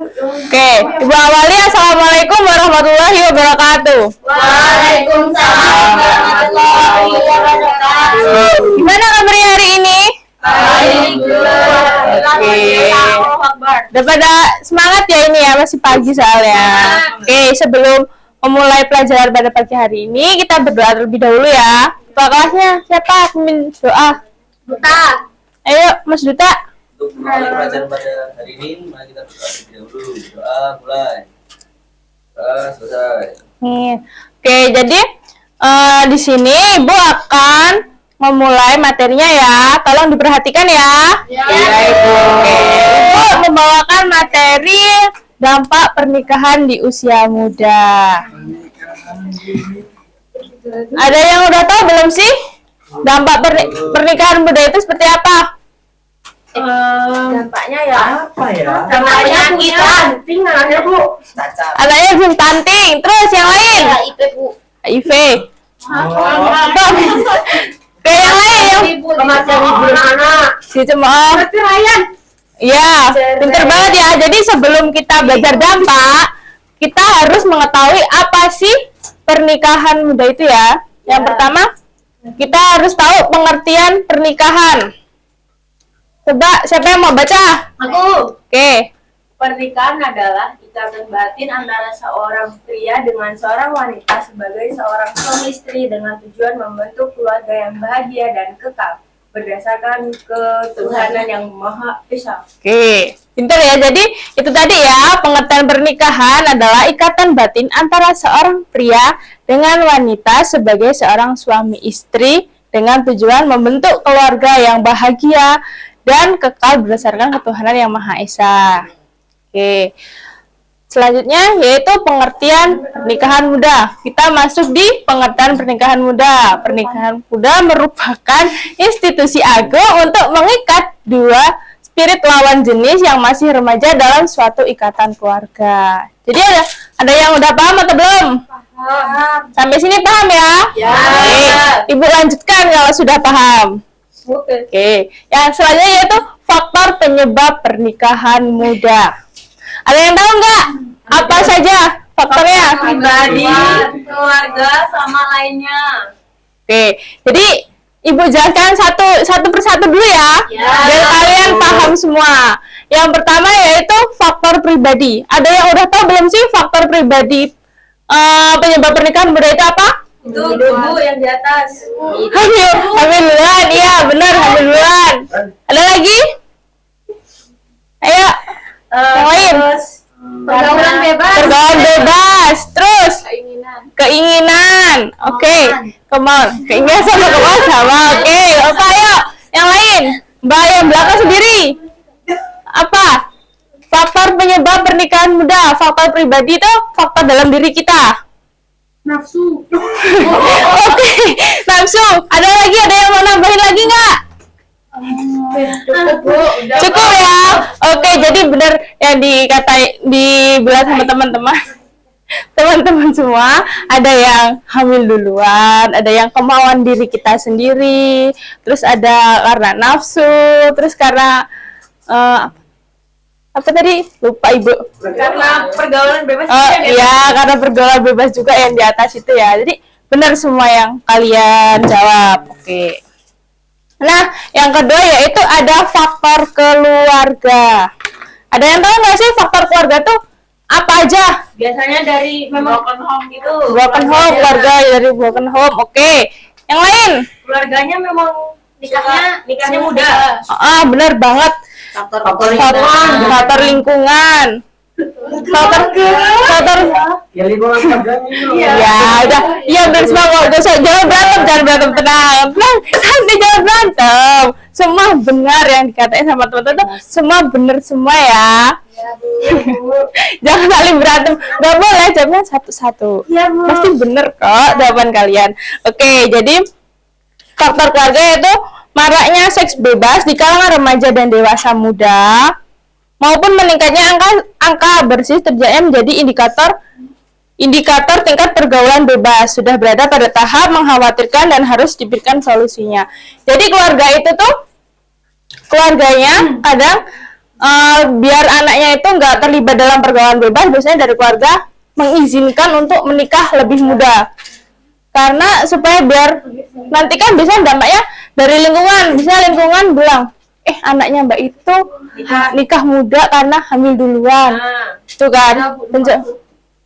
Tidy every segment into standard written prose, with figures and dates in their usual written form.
Oke, Ibu awali. Assalamualaikum warahmatullahi wabarakatuh. Waalaikumsalam warahmatullahi wabarakatuh. Gimana kabarnya hari ini? Baik, Udah pada semangat ya ini ya, masih pagi soalnya. Oke, sebelum memulai pelajaran pada pagi hari ini, kita berdoa terlebih dahulu ya. Ketua kelasnya siapa? Mimin doa. Duta. Ayo, Mas Duta. Untuk memulai pelajaran pada hari ini, mari kita berdoa terlebih dahulu. Doa mulai. Doa selesai. Oke, jadi di sini Ibu akan memulai materinya ya. Tolong diperhatikan ya. Ya, Ibu. Oke, Ibu membawakan materi dampak pernikahan di usia muda. Ada yang udah tahu belum sih? Dampak pernikahan muda itu seperti apa? dampaknya ya. Apa ya? Dampaknya kita tinggalnya Bu. Cacat. Ada yang belum stunting. Terus yang lain? Ya, IP Bu. HIV. Oke, yang lain yang Kematian ibu dan anak. si cemooh. Perceraian. Iya, pinter banget ya. Jadi sebelum kita belajar dampak, kita harus mengetahui apa sih pernikahan muda itu ya. Yang pertama, kita harus tahu pengertian pernikahan. Coba, siapa yang mau baca? Aku. Oke. Pernikahan adalah ikatan batin antara seorang pria dengan seorang wanita sebagai seorang suami istri dengan tujuan membentuk keluarga yang bahagia dan kekal berdasarkan ketuhanan yang Maha Esa. Oke, pintar ya. Jadi itu tadi ya, pengertian pernikahan adalah ikatan batin antara seorang pria dengan wanita sebagai seorang suami istri dengan tujuan membentuk keluarga yang bahagia dan kekal berdasarkan ketuhanan yang Maha Esa. Oke, selanjutnya yaitu pengertian pernikahan muda. Kita masuk di pengertian pernikahan muda. Pernikahan muda merupakan institusi agung untuk mengikat dua spirit lawan jenis yang masih remaja dalam suatu ikatan keluarga. Jadi ada yang udah paham atau belum? Sampai sini paham ya? Ya. Oke, Ibu lanjutkan kalau sudah paham. Oke, yang selanjutnya yaitu faktor penyebab pernikahan muda. Ada yang tahu nggak apa saja faktornya? Pribadi, keluarga, sama lainnya. Oke, jadi Ibu jelaskan satu persatu dulu ya, biar kalian paham semua. Yang pertama yaitu faktor pribadi. Ada yang udah tahu belum sih faktor pribadi penyebab pernikahan muda itu apa? Itu Bu yang di atas. Hamil duluan, iya benar hamil duluan. Ada lagi? Ayo, yang lain. Terus Pergaulan bebas. Pergaulan bebas, terus keinginan, oke, keinginan sama kemauan sama, oke, apa ayo, yang lain, Mbak yang belakang sendiri, apa? Faktor penyebab pernikahan muda, faktor pribadi itu faktor dalam diri kita. Nafsu. Oke, nafsu. Ada lagi, ada yang mau nambahin lagi nggak? Cukup Bu. Cukup ya. Oke, jadi benar yang dibilang sama teman-teman semua, ada yang hamil duluan, ada yang kemauan diri kita sendiri, terus ada karena nafsu, terus karena apa tadi? Lupa Ibu. karena pergaulan bebas. Iya, karena pergaulan bebas juga yang di atas itu ya. Jadi benar semua yang kalian jawab. Oke. Nah, yang kedua yaitu ada faktor keluarga. Ada yang tahu nggak sih faktor keluarga tuh apa aja? Biasanya dari memang broken home gitu. Broken home, keluarga dari broken home. Oke. Yang lain? Keluarganya memang nikahnya muda. Benar banget. Faktor lingkungan. Faktor Ya lingkungan keluarganya itu. ya udah, iya benar semua. Jangan berantem, tenang, santai, jangan berantem. Semua benar yang dikatain sama teman-teman tuh semua benar semua ya. Jangan saling berantem, nggak boleh, jawabnya satu-satu. Pasti bener kok jawaban kalian. Oke, jadi faktor keluarga itu maraknya seks bebas di kalangan remaja dan dewasa muda, maupun meningkatnya angka bersih terjadinya menjadi indikator tingkat pergaulan bebas sudah berada pada tahap mengkhawatirkan dan harus diberikan solusinya. Jadi keluarga itu tuh keluarganya kadang biar anaknya itu nggak terlibat dalam pergaulan bebas, biasanya dari keluarga mengizinkan untuk menikah lebih muda. Karena supaya biar nanti kan biasanya dampaknya dari lingkungan, misalnya lingkungan bilang, anaknya Mbak itu nikah muda karena hamil duluan. Itu kan.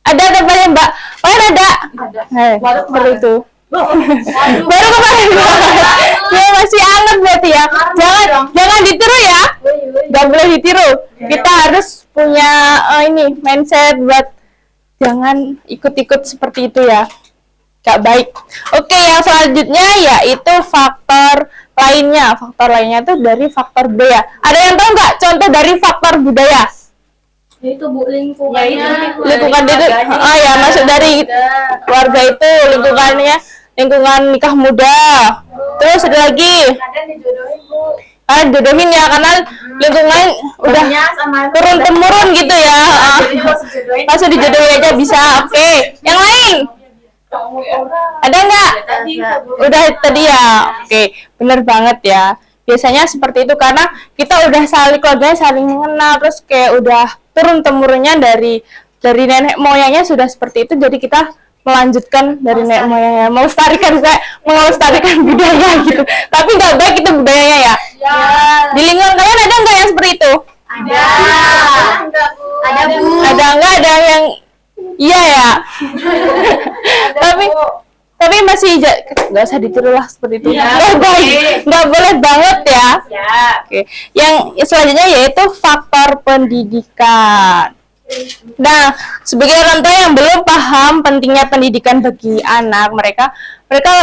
Ada tempatnya Mbak? Oh ada. Seperti itu. Baru kemarin ya masih anget berarti ya. Jangan ditiru ya. Gak boleh ditiru. Kita harus punya ini mindset buat jangan ikut-ikut seperti itu ya. Gak baik. Oke, yang selanjutnya yaitu faktor lainnya. Faktor lainnya itu dari faktor budaya. Ada yang tahu nggak contoh dari faktor budaya? Itu Bu, lingkungannya. Lingkungan itu, ya masuk dari keluarga itu lingkungannya, lingkungan nikah muda. Terus ada lagi, Kadang dijodohin Bu. jodohin ya karena lingkungan udah turun temurun gitu ya. Langsung dijodohin aja bisa. Oke, yang lain ada nggak? Udah tadi ya. Oke, bener banget ya. Biasanya seperti itu karena kita udah keluarganya saling mengenal, terus kayak udah turun temurunnya dari nenek moyangnya sudah seperti itu, jadi kita melanjutkan dari nenek moyangnya, melestarikan budaya gitu. Tapi nggak baik itu budayanya ya. Di lingkungan kalian ada nggak yang seperti itu? Ada. Ada Bu. Ada nggak? Ada yang iya ya. tapi masih nggak usah ditiru lah seperti itu. Nggak baik, nggak boleh banget ya. Oke. Yang selanjutnya yaitu faktor pendidikan. Nah, sebagai orang tua yang belum paham pentingnya pendidikan bagi anak, mereka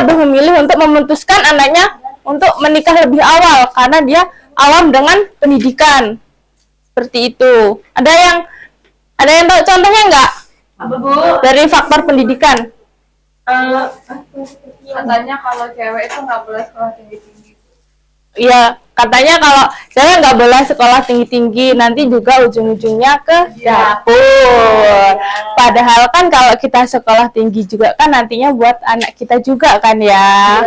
lebih memilih untuk memutuskan anaknya untuk menikah lebih awal karena dia awam dengan pendidikan. Seperti itu. Ada yang tahu contohnya nggak? Apa Bu? Dari faktor pendidikan. Katanya kalau cewek itu nggak boleh sekolah tinggi-tinggi. Iya, katanya kalau saya nggak boleh sekolah tinggi-tinggi, nanti juga ujung-ujungnya ke dapur. Padahal kan kalau kita sekolah tinggi juga kan nantinya buat anak kita juga kan ya.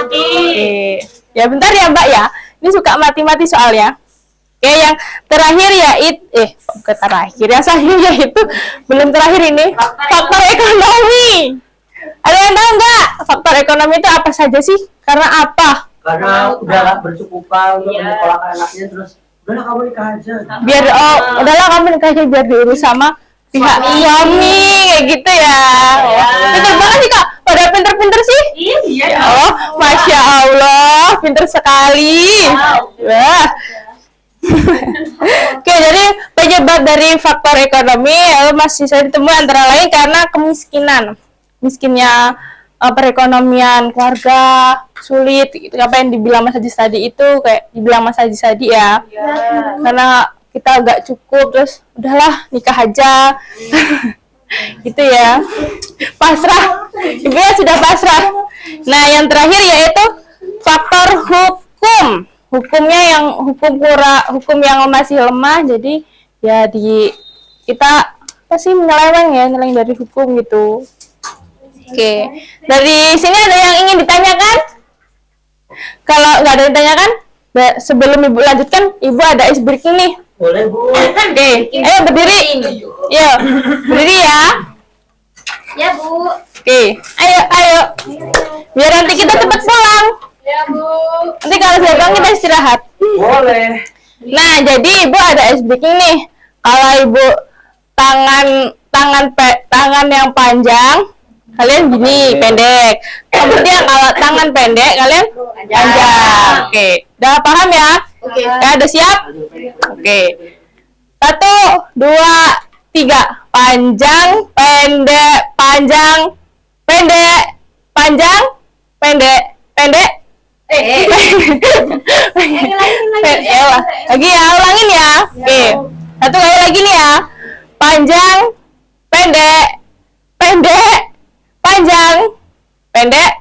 Oke. Ya bentar ya Mbak ya, ini suka mati-mati soalnya. Oke, yang terakhir yang selanjutnya yaitu belum terakhir ini faktor ekonomi. Ada yang tahu nggak faktor ekonomi itu apa saja sih? Karena apa? Karena udah gak bercukupan untuk menyekolahkan anaknya, terus udahlah kamu nikah aja. Udahlah kamu nikah aja biar diurus sama pihak suami kayak gitu ya. Pinter banget sih Kak. Pada pinter-pinter sih. Iya. Oh, Masya Allah, pinter sekali. Wah. Oke, jadi penyebab dari faktor ekonomi masih saya ditemui antara lain karena kemiskinan. Miskinnya perekonomian keluarga sulit gitu. Apa yang dibilang Mas Haji tadi itu kayak dibilang Mas Haji tadi ya. Karena kita agak cukup, terus udahlah nikah aja. Gitu ya. Pasrah. Ibunya sudah pasrah. Nah, yang terakhir yaitu faktor hukum. Hukum yang masih lemah, jadi ya kita pasti nyeleweng dari hukum gitu. Oke, dari sini ada yang ingin ditanyakan? Kalau nggak ada yang ditanyakan, sebelum Ibu lanjutkan, Ibu ada ice breaking nih. Boleh Bu. Oke, ayo berdiri. Yuk, berdiri ya. Ya Bu. Oke, ayo. Biar nanti kita cepat pulang. Ya Bu. Nanti kalau sudah pulang kita istirahat. Boleh. Nah, jadi Ibu ada ice breaking nih. Kalau Ibu tangan yang panjang, kalian gini pendek. Kemudian kalau tangan pendek, kalian panjang. Oke, udah paham ya? Oke. Ya, udah siap? Oke. 1, 2, 3. Panjang, pendek, panjang, pendek, panjang, pendek, pendek. Lagi ya, ulangin ya. Oke. Satu kali lagi nih ya. Panjang, pendek, pendek, panjang, pendek.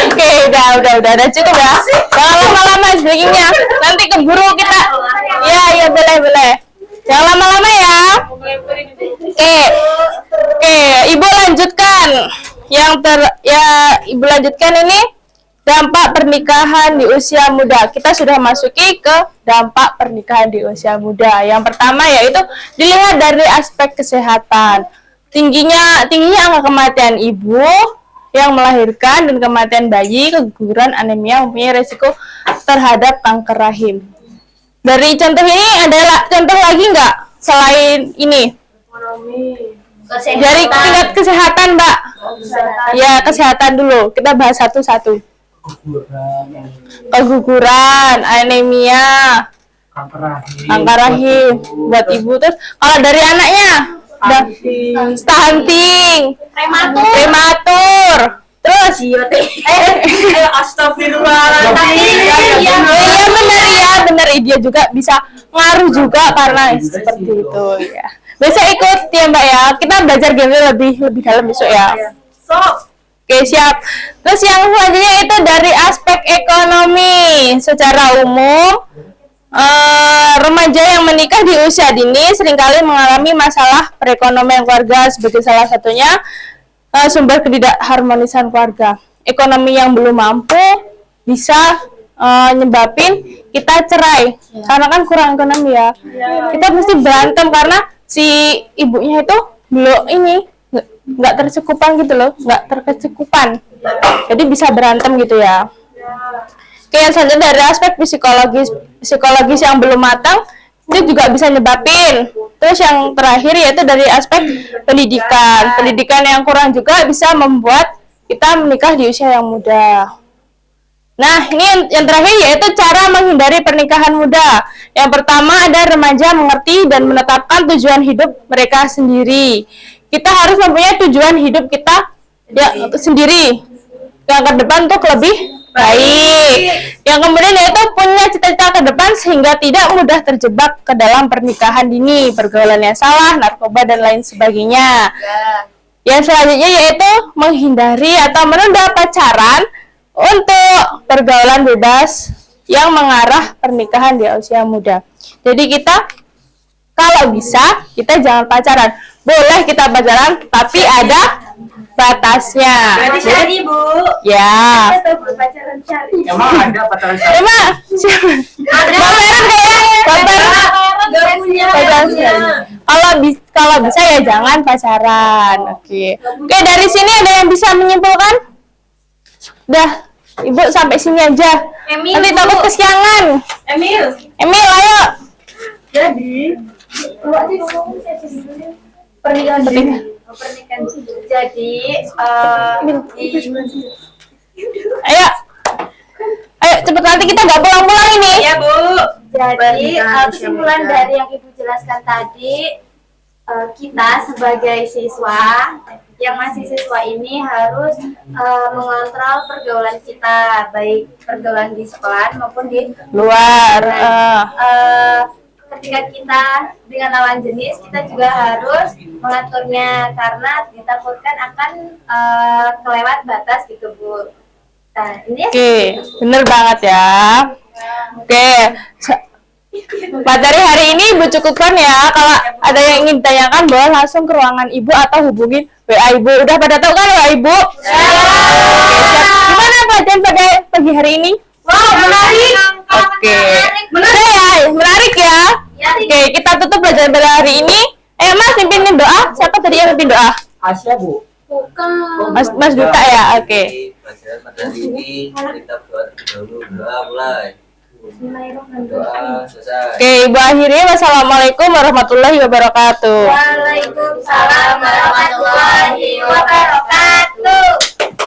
Oke, udah cukup ya. Jangan lama-lama breakingnya. Nanti keburu kita. Ya, boleh. Jangan lama-lama ya. Oke, Ibu lanjutkan. Ibu lanjutkan ini dampak pernikahan di usia muda. Kita sudah masuki ke dampak pernikahan di usia muda. Yang pertama yaitu dilihat dari aspek kesehatan. Tingginya angka kematian ibu yang melahirkan dan kematian bayi, keguguran, anemia mempunyai resiko terhadap kanker rahim. Dari contoh ini ada contoh lagi nggak selain ini? Dari tingkat kesehatan, Mbak. Ya, kesehatan dulu. Kita bahas satu-satu. Keguguran, anemia, kanker rahim buat ibu. Terus kalau dari anaknya, stunting, prematur. Terus Astagfirullahaladzim. iya benar dia juga bisa ngaruh juga karena seperti itu ya. Besok ikut ya Mbak ya. Kita belajar game lebih dalam besok ya. Oke, siap. Terus yang selanjutnya itu dari aspek ekonomi. Secara umum, remaja yang menikah di usia dini seringkali mengalami masalah perekonomian keluarga, sebagai salah satunya sumber ketidakharmonisan keluarga. Ekonomi yang belum mampu bisa nyebabin kita cerai karena kan kurang ekonomi ya. Kita mesti berantem karena si ibunya itu belum nggak tercukupan gitu loh, nggak terkecukupan, jadi bisa berantem gitu ya. Oke, yang selanjutnya dari aspek psikologis yang belum matang itu juga bisa nyebabin. Terus yang terakhir yaitu dari aspek pendidikan yang kurang juga bisa membuat kita menikah di usia yang muda. Nah, ini yang terakhir yaitu cara menghindari pernikahan muda. Yang pertama ada remaja mengerti dan menetapkan tujuan hidup mereka sendiri. Kita harus mempunyai tujuan hidup kita sendiri yang ke depan untuk lebih baik. Yang kemudian yaitu punya cita-cita ke depan sehingga tidak mudah terjebak ke dalam pernikahan dini, pergaulan yang salah, narkoba dan lain sebagainya. Yang selanjutnya yaitu menghindari atau menunda pacaran untuk pergaulan bebas yang mengarah pernikahan di usia muda. Jadi kita kalau bisa kita jangan pacaran. Boleh kita pacaran tapi ada batasnya. Jadi Bu. Ya. Pacaran cari. Emang ada pacaran cari? Emang kalau bisa ya jangan pacaran. Oke, dari sini ada yang bisa menyimpulkan? Udah, Ibu sampai sini aja. Nanti takut kesiangan. Emil, ayo. Jadi pernikahan jadi Ayo cepet, nanti kita nggak pulang-pulang ini. ya Bu. Jadi kesimpulan dari yang Ibu jelaskan tadi, kita sebagai siswa yang masih siswa ini harus mengontrol pergaulan kita, baik pergaulan di sekolah maupun di Luar. Ketika kita dengan lawan jenis, kita juga harus mengaturnya karena ditakutkan akan kelewat batas gitu Bu. Nah, ini Oke, bener banget ya. Oke, materi hari ini Ibu cukupkan ya. Kalau ada yang ingin ditanyakan, boleh langsung ke ruangan Ibu atau hubungin WA Ibu. Udah pada tahu kan WA Ibu? Oke, siap. Gimana pelajaran pada pagi hari ini? wow, menarik. Oke, menarik ya. Oke, kita tutup pelajaran pada hari ini. Mas, pimpin doa. Siapa tadi yang pimpin doa? Asia Bu. Bukan. Mas Duta ya. Oke. Pelajaran pada hari ini kita berdoa terlebih dahulu. Doa mulai. Doa selesai. Oke, Ibu akhiri. Wassalamualaikum warahmatullahi wabarakatuh. Waalaikumsalam.